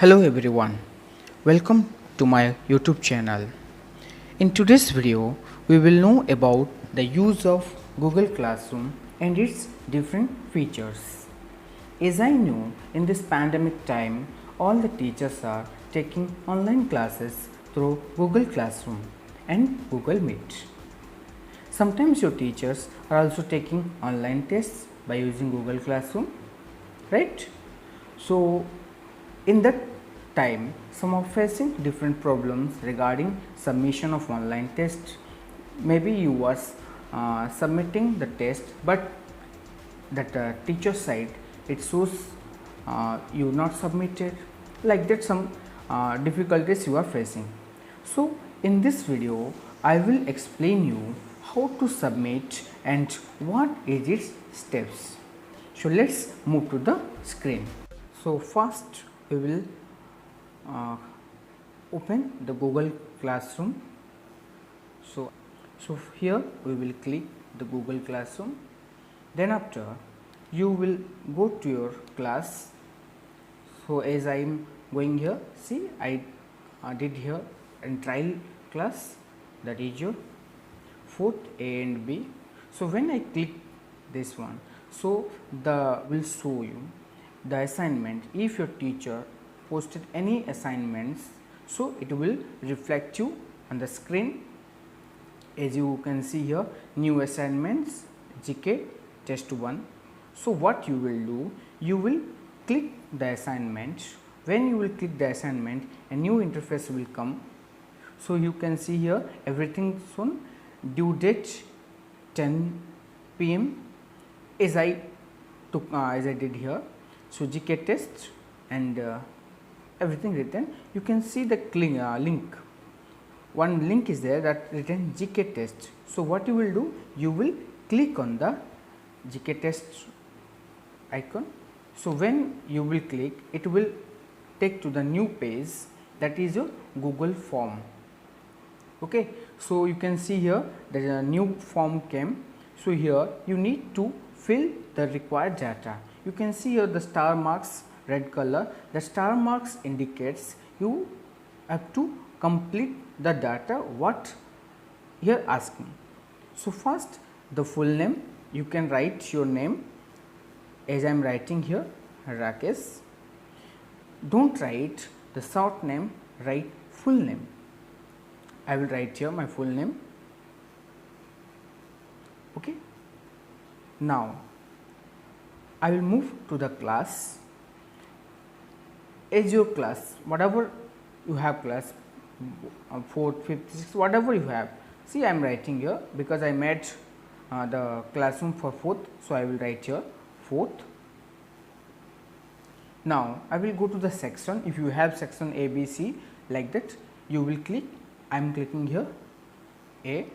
Hello everyone, welcome to my YouTube channel. In today's video, we will know about the use of Google Classroom and its different features. As I know, in this pandemic time, all the teachers are taking online classes through Google Classroom and Google Meet. Sometimes your teachers are also taking online tests by using Google Classroom, right? So in that time, some are facing different problems regarding submission of online test. Maybe you was submitting the test, but that teacher side it shows you not submitted, like that some difficulties you are facing. So in this video I will explain you how to submit and what is its steps. So let's move to the screen. So first we will open the Google Classroom. So here we will click the Google Classroom. Then after you will go to your class. So as I am going here, see I did here in trial class, that is your 4th A and B. So when I click this one, so the will show you the assignment. If your teacher posted any assignments, so it will reflect you on the screen. As you can see here, new assignments GK test 1. So what you will do, you will click the assignment. When you will click the assignment, a new interface will come. So you can see here everything shown, due date 10 PM as I did here. So GK test and everything written. You can see the link. One link is there that written GK test. So what you will do, you will click on the GK test icon. So when you will click, it will take to the new page, that is your Google form. Okay, so you can see here there is a new form came. So here you need to fill the required data. You can see here the star marks, red color. The star marks indicates you have to complete the data what here asking. So first the full name, you can write your name as I am writing here, Rakesh. Don't write the short name, write full name. I will write here my full name. Okay. Now I will move to the class. As your class, whatever you have class, 4th, 5th, 6th, whatever you have. See, I am writing here because I made the classroom for 4th, so I will write here 4th. Now I will go to the section. If you have section A, B, C like that, you will click. I am clicking here A.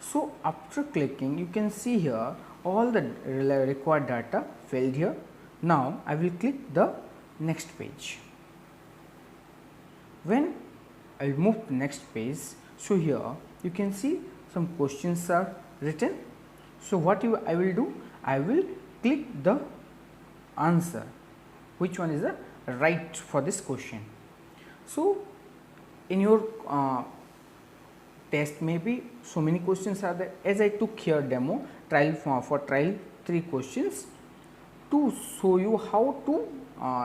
So after clicking, you can see here all the required data filled here. Now I will click the next page. When I will move to next page, so here you can see some questions are written. So what I will do, I will click the answer, which one is the right for this question. So in your test, maybe so many questions are there. As I took here demo trial for trial 3 questions to show you how to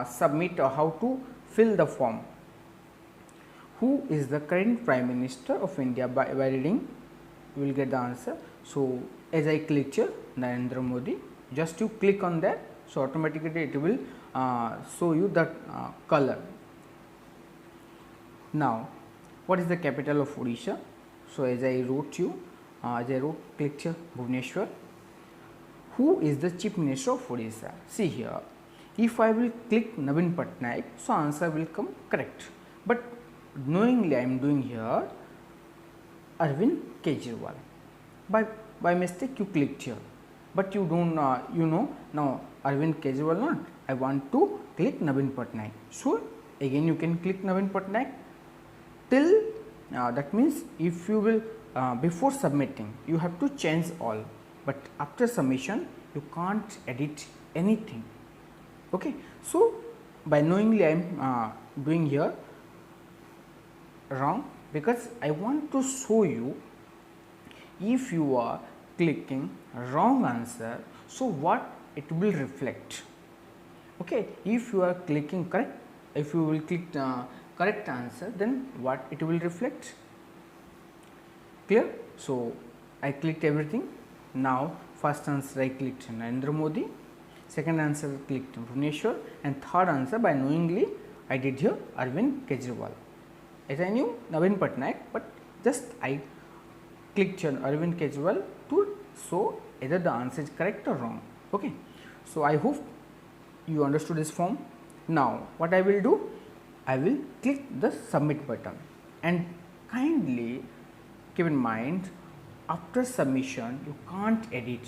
submit or how to fill the form. Who is the current Prime Minister of India? By reading you will get the answer. So as I click here, Narendra Modi, just you click on that, so automatically it will show you the color. Now what is the capital of Odisha? So as I wrote you, click here Bhubaneswar. Who is the Chief Minister of Odisha? See here, if I will click Naveen Patnaik, so answer will come correct. But knowingly I am doing here Arvind Kejriwal. By mistake you clicked here, but you don't you know now Arvind Kejriwal not. I want to click Naveen Patnaik. So again you can click Naveen Patnaik till that means if you will before submitting you have to change all, but after submission you can't edit anything. Okay, so by knowingly I am doing here wrong, because I want to show you if you are clicking wrong answer, so what it will reflect. Okay, if you are clicking correct, if you will click correct answer, then what it will reflect. Clear? So I clicked everything. Now first answer I clicked Narendra Modi, second answer I clicked Bhubaneswar, and third answer by knowingly I did here Arvind Kejriwal. As I knew Naveen Patnaik, but just I clicked here Arvind Kejriwal to show either the answer is correct or wrong. Okay, so I hope you understood this form. Now what I will do, I will click the submit button, and kindly keep in mind, after submission you can't edit,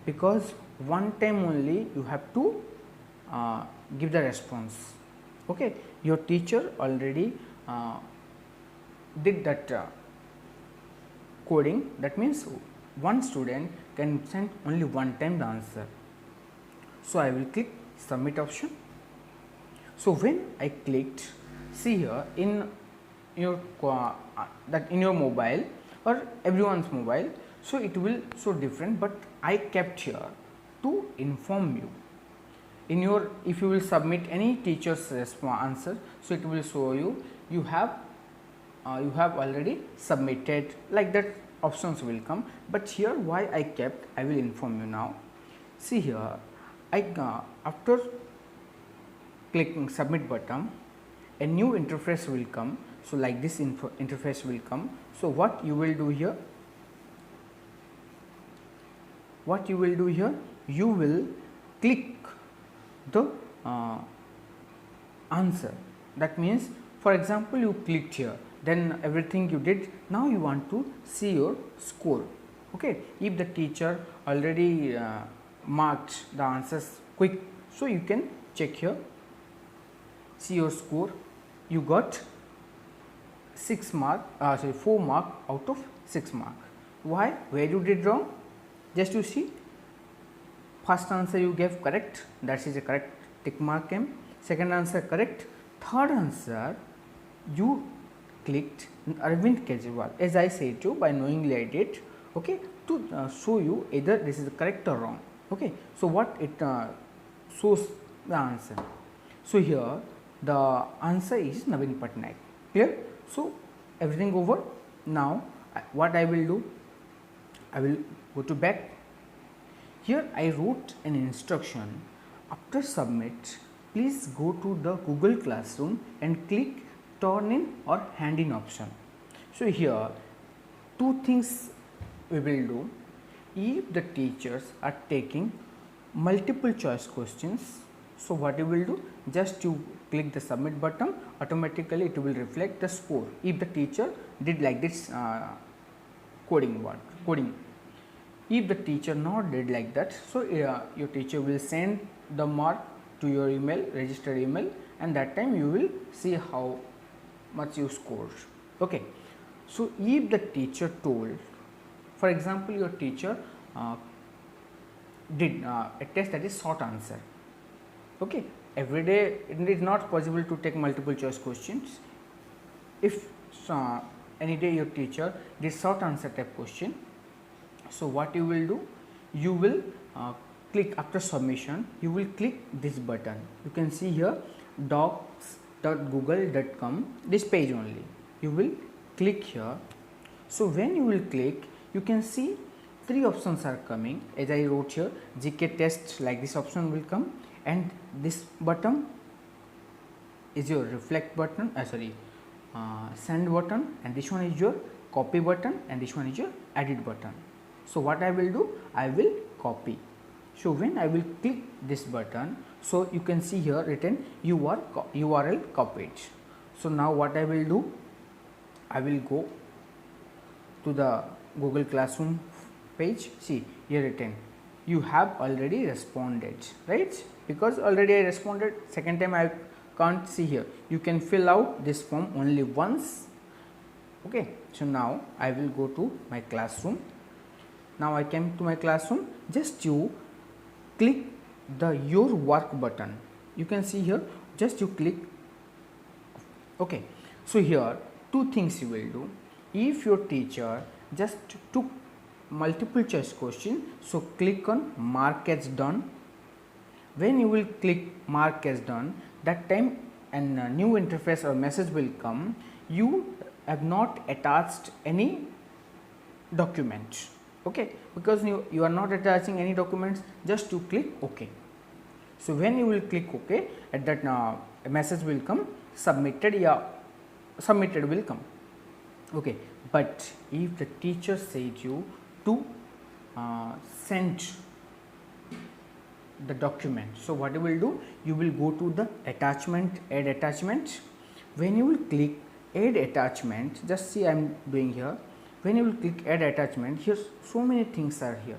because one time only you have to give the response. Okay, your teacher already did that coding, that means one student can send only one time the answer. So I will click submit option. So when I clicked, see here in your in your mobile or everyone's mobile, so it will show different, but I kept here to inform you. In your, if you will submit any teacher's answer, so it will show you you have already submitted, like that options will come. But here why I kept, I will inform you now. See here, I after clicking submit button, a new interface will come. So like this interface will come. So what you will do here, you will click the answer. That means, for example, you clicked here, then everything you did, now you want to see your score. Okay, if the teacher already marked the answers quick, so you can check here, see your score. You got 4 mark out of 6 mark. Why? Where you did wrong? Just you see, first answer you gave correct, that is a correct, tick mark came. Second answer correct. Third answer you clicked Arvind Kejriwal, as I said to you, by knowingly I did. Okay, to show you either this is correct or wrong. Okay, so what it shows the answer. So here the answer is Naveen Patnaik. Clear? So everything over. Now what I will do, I will go to back. Here I wrote an instruction. After submit, please go to the Google Classroom and click turn in or hand in option. So here two things we will do. If the teachers are taking multiple choice questions, so what you will do, just you click the submit button, automatically it will reflect the score if the teacher did like this coding. If the teacher not did like that, so your teacher will send the mark to your email, registered email, and that time you will see how much you scored. Okay, so if the teacher told, for example, your teacher did a test that is short answer. Okay, every day it is not possible to take multiple choice questions. If any day your teacher did short answer type question, so what you will do, you will click after submission, you will click this button. You can see here docs.google.com, this page only. You will click here. So when you will click, you can see 3 options are coming. As I wrote here, GK test, like this option will come, and this button is your reflect button, send button, and this one is your copy button, and this one is your edit button. So what I will do, I will copy. So when I will click this button, so you can see here written URL copied. So now what I will do, I will go to the Google Classroom page. See here written, you have already responded, right? Because already I responded, second time I can't see here. You can fill out this form only once. Okay, so now I will go to my classroom. Now I came to my classroom. Just you click the your work button. You can see here, just you click Okay, so here two things you will do. If your teacher just took multiple choice question, so click on mark as done. When you will click mark as done, that time an new interface or message will come. You have not attached any document, okay, because you are not attaching any documents, just to click OK. So when you will click OK, at that a message will come, submitted, yeah, submitted will come, okay. But if the teacher said you to send the document, so what you will do, you will go to the attachment, add attachment. When you will click add attachment, just see I am doing here. When you will click add attachment, here so many things are here.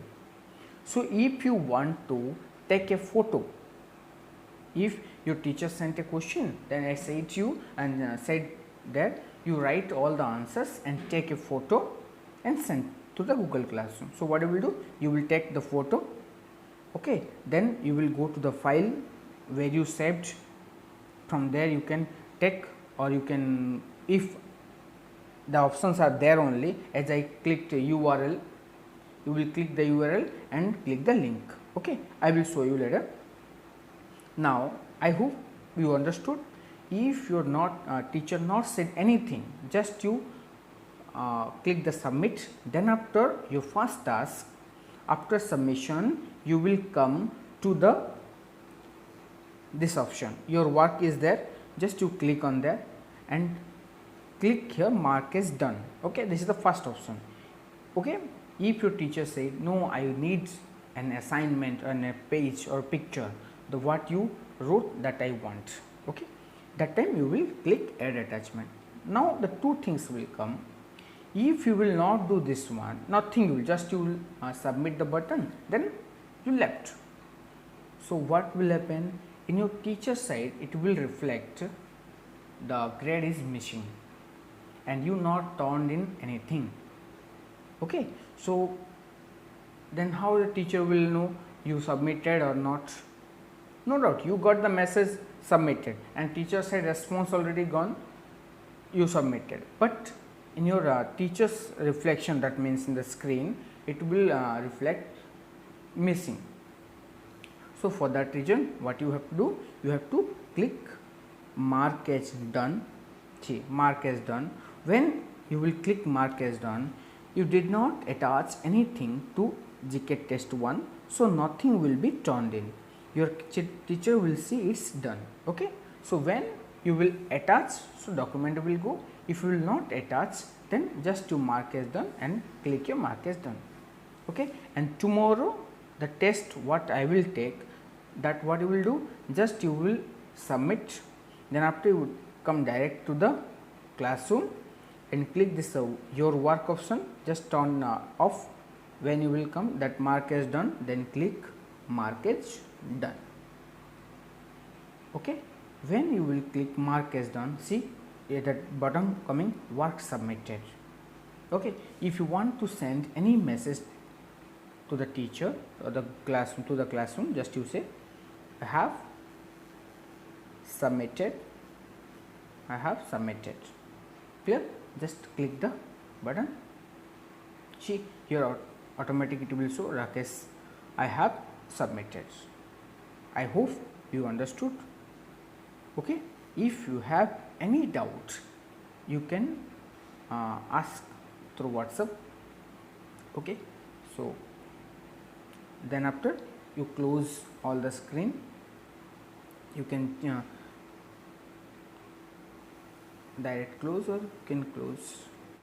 So if you want to take a photo, if your teacher sent a question, then I said to you and said that you write all the answers and take a photo and send to the Google Classroom. So what you will do, you will take the photo, okay, then you will go to the file where you saved. From there you can take, or you can, if the options are there only, as I clicked URL, you will click the URL and click the link, okay. I will show you later. Now I hope you understood. If your teacher not said anything, just you click the submit. Then after your first task, after submission, you will come to the this option, your work is there, just you click on there and click here mark as done, okay. This is the first option, okay. If your teacher said no, I need an assignment on a page or picture, the what you wrote that I want, okay, that time you will click add attachment. Now the two things will come. If you will not do this one, nothing, you will just you will submit the button, then you left. So what will happen, in your teacher side it will reflect the grade is missing and you not turned in anything, okay. So then how the teacher will know you submitted or not? No doubt you got the message submitted and teacher said response already gone, you submitted, but in your teacher's reflection, that means in the screen, it will reflect missing. So for that reason, what you have to do, you have to click mark as done. See, mark as done. When you will click mark as done, you did not attach anything to GK test 1, so nothing will be turned in. Your teacher will see it's done, okay. So when you will attach, so document will go. If you will not attach, then just to mark as done and click your mark as done, okay. And tomorrow the test what I will take, that what you will do, just you will submit, then after you would come direct to the classroom and click this your work option, just turn off. When you will come that mark as done, then click mark as done, okay. When you will click mark as done, see that button coming work submitted, okay. If you want to send any message to the teacher or the classroom, to the classroom, just you say I have submitted, I have submitted, clear. Just click the button, see here automatic it will show Rakesh, I have submitted. I hope you understood, okay. If you have any doubt, you can ask through WhatsApp, okay. So then after you close all the screen, you can direct close or you can close.